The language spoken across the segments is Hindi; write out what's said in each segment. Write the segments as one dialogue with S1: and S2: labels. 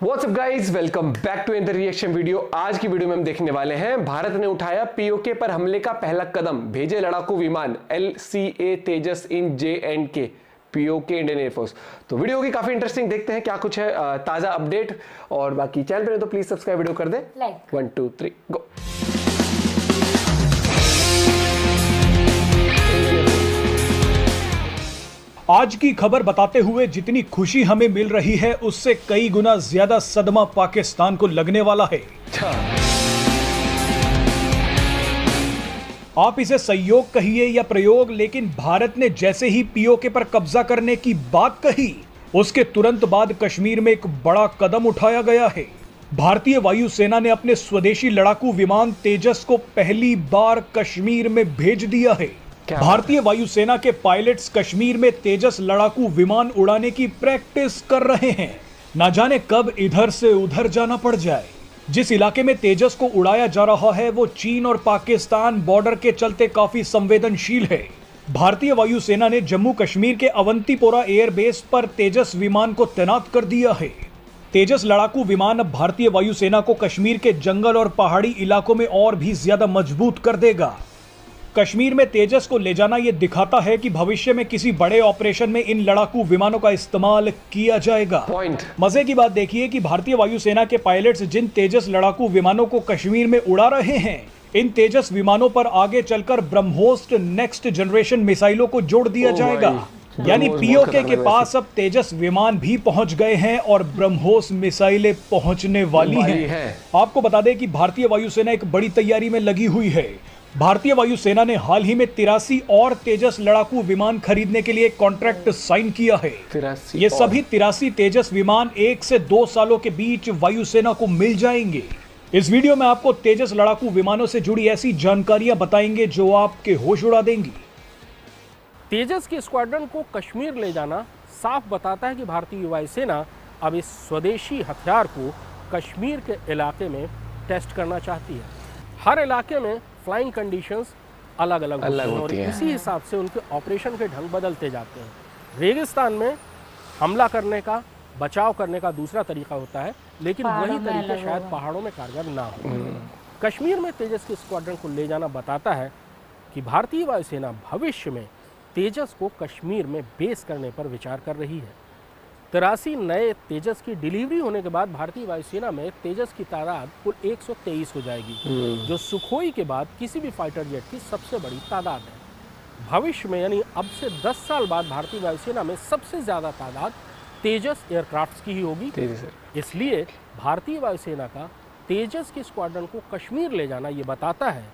S1: WhatsApp guys, welcome back to the reaction video. आज की वीडियो में हम देखने वाले हैं भारत ने उठाया पीओके पर हमले का पहला कदम, भेजे लड़ाकू विमान LCA तेजस इन J&K पीओके इंडियन एयरफोर्स। तो वीडियो होगी काफी इंटरेस्टिंग, देखते हैं क्या कुछ है ताजा अपडेट। और बाकी चैनल पर तो प्लीज सब्सक्राइब, वीडियो कर दे लाइक। 1 2 3 गो।
S2: आज की खबर बताते हुए जितनी खुशी हमें मिल रही है उससे कई गुना ज्यादा सदमा पाकिस्तान को लगने वाला है। आप इसे सहयोग कहिए या प्रयोग, लेकिन भारत ने जैसे ही पीओके पर कब्जा करने की बात कही उसके तुरंत बाद कश्मीर में एक बड़ा कदम उठाया गया है। भारतीय वायुसेना ने अपने स्वदेशी लड़ाकू विमान तेजस को पहली बार कश्मीर में भेज दिया है। भारतीय वायुसेना के पायलट्स कश्मीर में तेजस लड़ाकू विमान उड़ाने की प्रैक्टिस कर रहे हैं। ना जाने कब इधर से उधर जाना पड़ जाए। जिस इलाके में तेजस को उड़ाया जा रहा है वो चीन और पाकिस्तान बॉर्डर के चलते काफी संवेदनशील है। भारतीय वायुसेना ने जम्मू कश्मीर के अवंतीपोरा एयरबेस पर तेजस विमान को तैनात कर दिया है। तेजस लड़ाकू विमान अब भारतीय वायुसेना को कश्मीर के जंगल और पहाड़ी इलाकों में और भी ज्यादा मजबूत कर देगा। कश्मीर में तेजस को ले जाना यह दिखाता है कि भविष्य में किसी बड़े ऑपरेशन में इन लड़ाकू विमानों का इस्तेमाल किया जाएगा। मजे की बात देखिए कि भारतीय वायुसेना के पायलट्स जिन तेजस लड़ाकू विमानों को कश्मीर में उड़ा रहे हैं, इन तेजस विमानों पर आगे चलकर ब्रह्मोस नेक्स्ट जनरेशन मिसाइलों को जोड़ दिया जाएगा। यानी पीओके के पास अब तेजस विमान भी पहुंच गए हैं और ब्रह्मोस मिसाइलें पहुंचने वाली हैं। आपको बता दें कि भारतीय वायुसेना एक बड़ी तैयारी में लगी हुई है। भारतीय वायुसेना ने हाल ही में 83 और तेजस लड़ाकू विमान खरीदने के लिए कॉन्ट्रैक्ट साइन किया है। ये सभी 83 तेजस विमान 1 से 2 सालों के बीच वायुसेना को मिल जाएंगे। इस वीडियो में आपको तेजस लड़ाकू विमानों से जुड़ी ऐसी जानकारियां बताएंगे जो आपके होश उड़ा देंगी।
S3: तेजस के स्क्वाड्रन को कश्मीर ले जाना साफ बताता है कि भारतीय वायुसेना अब इस स्वदेशी हथियार को कश्मीर के इलाके में टेस्ट करना चाहती है। हर इलाके में फ्लाइंग कंडीशंस अलग अलग होती हैं और इसी हिसाब से उनके ऑपरेशन के ढंग बदलते जाते हैं। रेगिस्तान में हमला करने का, बचाव करने का दूसरा तरीका होता है, लेकिन वही तरीका शायद पहाड़ों में कारगर ना हो। कश्मीर में तेजस के स्क्वाड्रन को ले जाना बताता है कि भारतीय वायुसेना भविष्य में तेजस को कश्मीर में बेस करने पर विचार कर रही है। 83 नए तेजस की डिलीवरी होने के बाद भारतीय वायुसेना में तेजस की तादाद कुल 123 हो जाएगी, जो सुखोई के बाद किसी भी फाइटर जेट की सबसे बड़ी तादाद है। भविष्य में यानी अब से 10 साल बाद भारतीय वायुसेना में सबसे ज़्यादा तादाद तेजस एयरक्राफ्ट्स की ही होगी। इसलिए भारतीय वायुसेना का तेजस के स्क्वाड्रन को कश्मीर ले जाना ये बताता है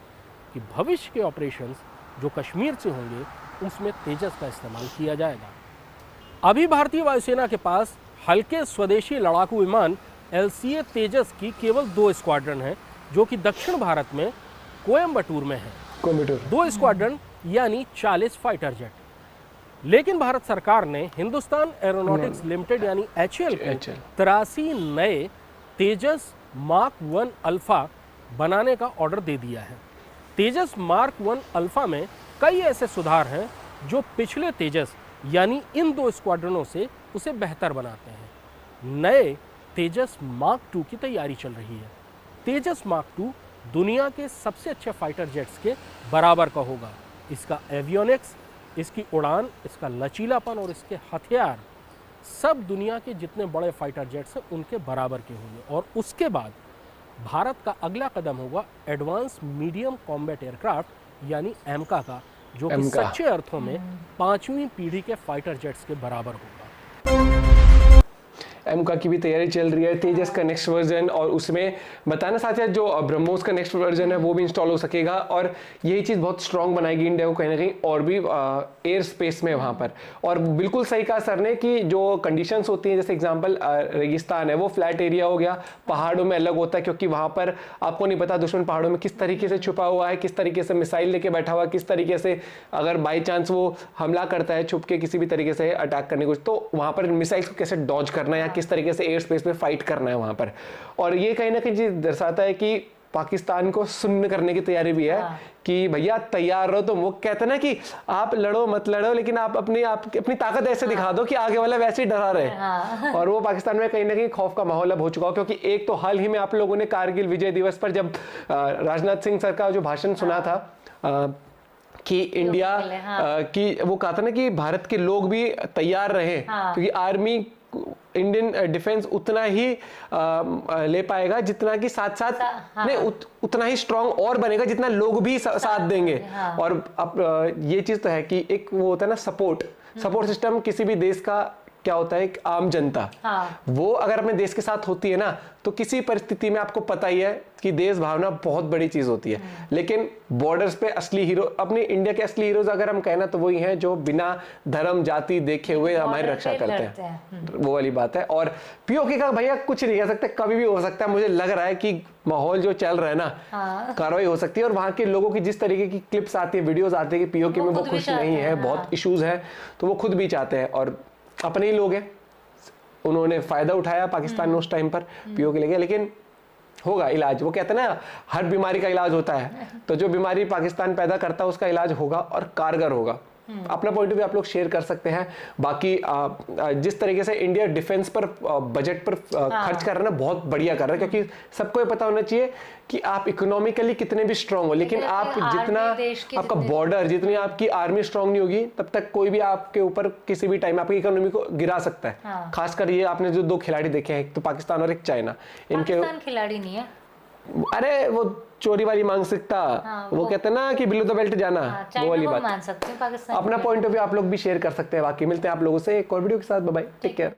S3: कि भविष्य के ऑपरेशंस जो कश्मीर से होंगे उसमें तेजस का इस्तेमाल किया जाएगा। अभी भारतीय वायुसेना के पास हल्के स्वदेशी लड़ाकू विमान LCA तेजस की केवल 2 स्क्वाड्रन हैं, जो कि दक्षिण भारत में कोयम्बटूर में है। 2 स्क्वाड्रन यानी 40 फाइटर जेट। लेकिन भारत सरकार ने हिंदुस्तान एरोनॉटिक्स लिमिटेड यानी HAL को 83 नए तेजस मार्क 1 अल्फा बनाने का ऑर्डर दे दिया है। तेजस मार्क 1 अल्फा में कई ऐसे सुधार हैं जो पिछले तेजस यानी इन 2 स्क्वाड्रनों से उसे बेहतर बनाते हैं। नए तेजस मार्क 2 की तैयारी चल रही है। तेजस मार्क 2 दुनिया के सबसे अच्छे फाइटर जेट्स के बराबर का होगा। इसका एवियोनिक्स, इसकी उड़ान, इसका लचीलापन और इसके हथियार सब दुनिया के जितने बड़े फाइटर जेट्स हैं उनके बराबर के होंगे। और उसके बाद भारत का अगला कदम होगा एडवांस मीडियम कॉम्बैट एयरक्राफ्ट यानी एमका का, जो कि सच्चे अर्थों में 5वीं पीढ़ी के फाइटर जेट्स के बराबर होगा।
S1: एमका की भी तैयारी चल रही है, तेजस का नेक्स्ट वर्जन, और उसमें बताना साथ है जो ब्रह्मोस का नेक्स्ट वर्जन है वो भी इंस्टॉल हो सकेगा। और यही चीज़ बहुत स्ट्रॉन्ग बनाएगी इंडिया को कहीं ना कहीं और भी एयर स्पेस में वहाँ पर। और बिल्कुल सही कहा सर ने कि जो कंडीशंस होती हैं, जैसे एग्जांपल रेगिस्तान है वो फ्लैट एरिया हो गया, पहाड़ों में अलग होता है क्योंकि वहाँ पर आपको नहीं पता दुश्मन पहाड़ों में किस तरीके से छुपा हुआ है, किस तरीके से मिसाइल लेके बैठा हुआ है, किस तरीके से अगर बाई चांस वो हमला करता है छुप के किसी भी तरीके से अटैक करने को, तो वहाँ पर मिसाइल्स को कैसे डॉज करना है या किस तरीके से एयर स्पेस में फाइट करना है वहाँ पर। और ये कहीं ना कहीं दर्शाता है कि पाकिस्तान को सुन्न करने की तैयारी भी है कि भैया तैयार रहो। तुम वो कहते हैं ना कि आप लड़ो मत लड़ो, लेकिन आप अपनी ताकत ऐसे दिखा दो कि आगे वाला वैसे ही डरा रहे। और वो पाकिस्तान में कहीं ना कहीं खौफ का माहौल अब हो चुका हो, क्योंकि एक तो हाल ही में आप लोगों ने कारगिल विजय दिवस पर जब राजनाथ सिंह सर का जो भाषण सुना था कि इंडिया की वो कहा था ना कि भारत के लोग भी तैयार रहे, क्योंकि आर्मी इंडियन डिफेंस उतना ही ले पाएगा जितना कि साथ नहीं उतना ही स्ट्रांग और बनेगा जितना लोग भी साथ देंगे। और अब ये चीज तो है कि एक वो होता है ना सपोर्ट सिस्टम किसी भी देश का क्या होता है, एक आम जनता, वो अगर अपने देश के साथ होती है ना तो किसी परिस्थिति में आपको पता ही है कि देश भावना बहुत बड़ी चीज होती है। लेकिन बॉर्डर्स पे असली हीरो, अपने इंडिया के असली हीरोज अगर हम कहना तो वही हैं जो बिना धर्म जाति देखे हुए हमारी रक्षा करते हैं। वो वाली बात है। और पीओके का भैया कुछ नहीं कह सकते, कभी भी हो सकता है। मुझे लग रहा है कि माहौल जो चल रहा है ना, कार्रवाई हो सकती है। और वहां के लोगों की जिस तरीके की क्लिप्स आती है, वीडियोज आती है कि पीओके में वो खुश नहीं है, बहुत इश्यूज है, तो वो खुद भी चाहते हैं। और अपने ही लोग हैं, उन्होंने फायदा उठाया पाकिस्तान ने उस टाइम पर पीओके ले गया। लेकिन होगा इलाज। वो कहते हैं ना हर बीमारी का इलाज होता है, तो जो बीमारी पाकिस्तान पैदा करता है उसका इलाज होगा और कारगर होगा। अपना पॉइंट ऑफ व्यू आप लोग शेयर कर सकते हैं। बाकी जिस तरीके से इंडिया डिफेंस पर बजट पर खर्च कर रहा है ना, बहुत बढ़िया कर रहा है, क्योंकि सबको ये पता होना चाहिए कि आप इकोनॉमिकली कितने भी स्ट्रांग हो, लेकिन आप जितना आपका बॉर्डर, जितनी आपकी आर्मी स्ट्रांग नहीं होगी, तब तक कोई भी आपके ऊपर किसी भी टाइम आपकी इकोनॉमी को गिरा सकता है। खासकर ये आपने जो दो खिलाड़ी देखे हैं, एक तो पाकिस्तान और एक चाइना, इनके
S4: खिलाड़ी नहीं है,
S1: अरे वो चोरी वाली मानसिकता, वो कहते हैं ना कि बिलो द बेल्ट जाना, वो वाली बात।
S4: मान सकते हैं पाकिस्तान।
S1: अपना पॉइंट ऑफ व्यू आप लोग भी शेयर कर सकते हैं। बाकी मिलते हैं आप लोगों से एक और वीडियो के साथ। Bye bye, take care.